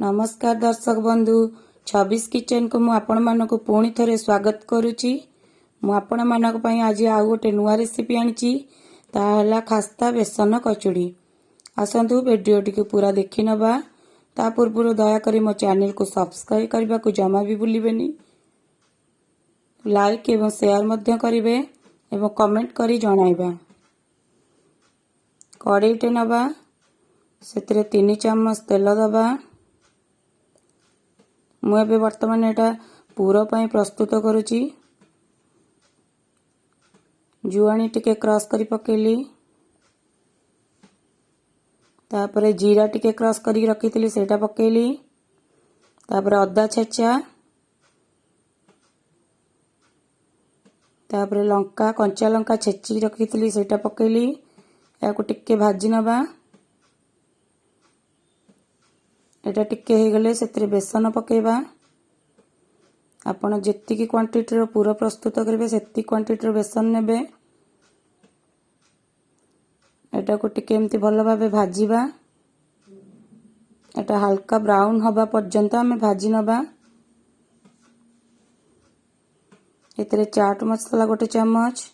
नमस्कार दर्शक बंधु 26 किचन को मु आपण मानक पुणी थरे स्वागत करुच्ची। मु आपण मानक पई आज आउ गोटे नुआ रेसिपी आनिची ताहला खास्ता बेसन कचुड़ी। आसंतु वीडियो टी पूरा देखि नबा। ता पूर्व दयाकोरी मो चैनल को सब्सक्राइब करबा को जमा भी भूलिबेनी। लाइक एवं शेयर मध्य करिवे एवं कमेंट करी जणाइबा। कड़ाईटे नबा सेतिरे 3 चम्मच तेल दबा। मुझे वर्तमान एटा पूरा पाई प्रस्तुत करुच्ची। जुआनी टिके क्रश करी पकेली। तापरे जीरा टिके क्रश करी रखी सेटा पकेली। तापरे अदा छेचा, तापरे लंका कंचा लंका छेची रखी सेटा पकेली। याको टिके भाजी नबा। एटा टिके हो गले सेतिरे बेसन पकेबा। आपण जेतिकी क्वांटिटी रो पूरा प्रस्तुत करेंगे सेति क्वांटिटी रो बेसन नेबे। एटा को टिके एमती भल भाबे भाजीबा। एटा हल्का ब्राउन हबा पर्यंत हमें भाजी नबा। एतरे चाट मसला गोटे चम्मच,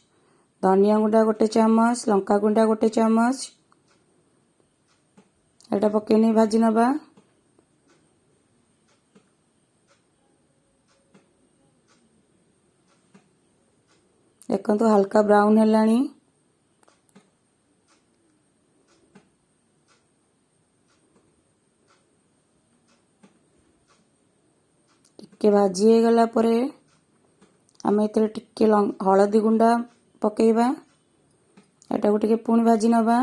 धनिया गुंडा गोटे चम्मच, लंका गुंडा गोटे चम्मच एटा पकेनी भाजी नबा। देखो हल्का ब्राउन है। टिके भाजी हो गला परे आम एतरे टिके हलदी गुंडा पकेबा। एटा को टिके पुणी भाजी नबा।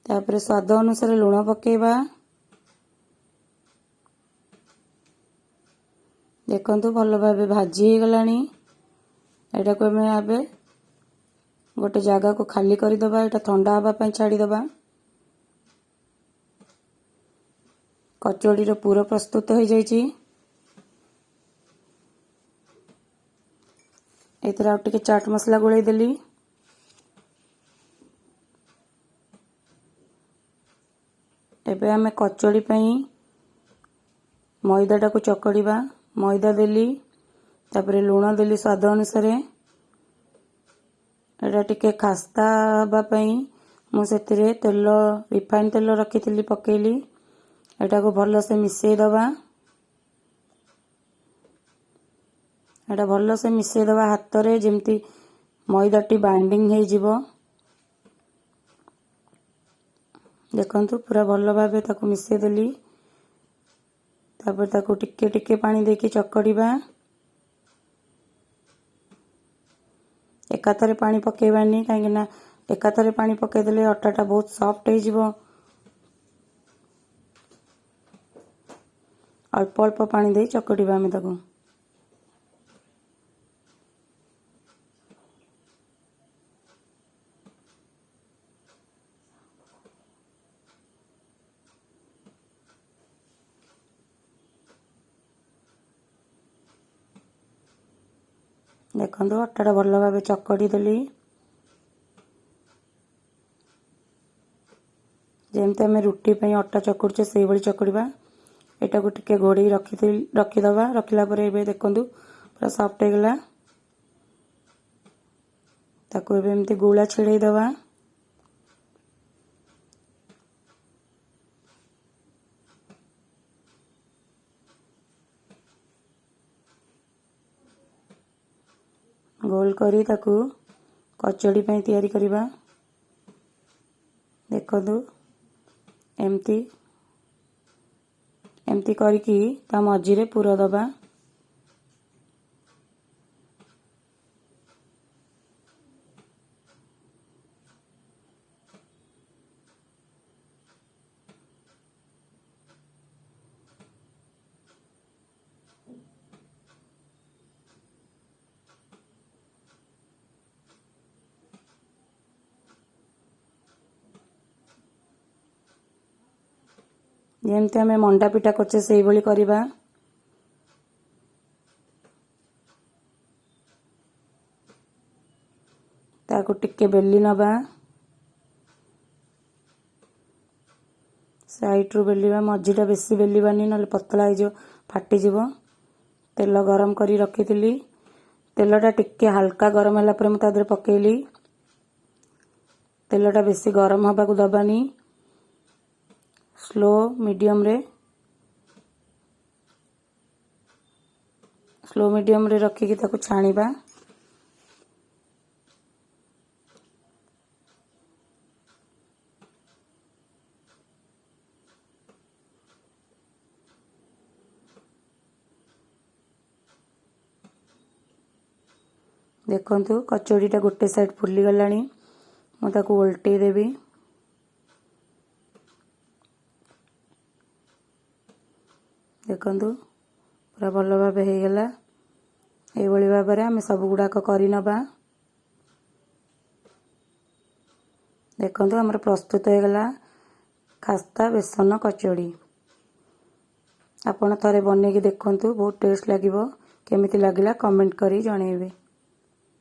तापरे स्वाद अनुसार लुण पकेबा। देखंतु भल भाबे भाजी हो गलानी। एटा को हमें आबे गोटे जगह को खाली कर दबा। एटा ठंडा हवा पई छाड़ी दबा। कचौड़ी रो पूरा प्रस्तुत हो जाइची। एतरा आ टिके चाट मसला गोळै देली। एबे हमें कचौड़ी पई मैदा को चकड़ीबा। मैदा देली, तापरे लुण देली स्वाद अनुसार। एटा टिके खास्ता हबा पई मु सेतिरे तेल रिफाइन तेल रखी पकेली। एटा को भल से मिसई दबा। एटा भल से मिसई दबा हाथ रे जेमती मैदाटी बाइंडिंग हो जिवो। देखंतु पूरा भल भाबे ताको मिसई देली। तापर ताको टिके टिके पानी देके चकड़ीबा। एकाथरे पानी पकेबानी काहेकि एकाथरे पानी पकेदेले अटाटा बहुत सॉफ्ट हो जिवो। अल्प अल्प पानी दे चकड़ीबा हमें ताको। देखो अटाटा भल भाव चकड़ी देली। जेमती आम रुटी पे अटा चकुड़े से भाई चकड़ीबा। एटा को टिके घोड़े रखीदबा। रखला पर एबे देखंतु पूरा सॉफ्ट हो गला। ताको एबे एमती गुला छिड़ई दबा। गोल करी ताकू कचौड़ी पे तैयारी करिबा। देखो एमती एमती करके ता मझिरे पूरा दबा। जेमती आम मंडा पिठा करछे से भाई करिबा। ताको टिके बेली नबा। साइड्रु बेलिबा मझीटा बेसी बेलिबानी नले पतला हो फाटीजिब। तेल गरम करी रखिथिली। तेलटा टिके हल्का गरम होला पर मु ता देहरे पकेइली। तेलटा बेसी गरम हवा को दबानी। स्लो मीडियम रे रखिकी ताको छाणीबा। देखंतु कचौड़ीटा गोटे साइड फुली गलानी। मु ताको उल्टे देबी। देखंतु पूरा भल भाबे हे गला। ए भली भाबरे आमे सब गुडाक करि नबा। देखंतु हमर प्रस्तुत हो गला खास्ता बेसन कचौड़ी। आपण थरे बनेकी देखंतु बहुत टेस्ट लागिवो। केमिति लागिला कमेंट करी जणेबे।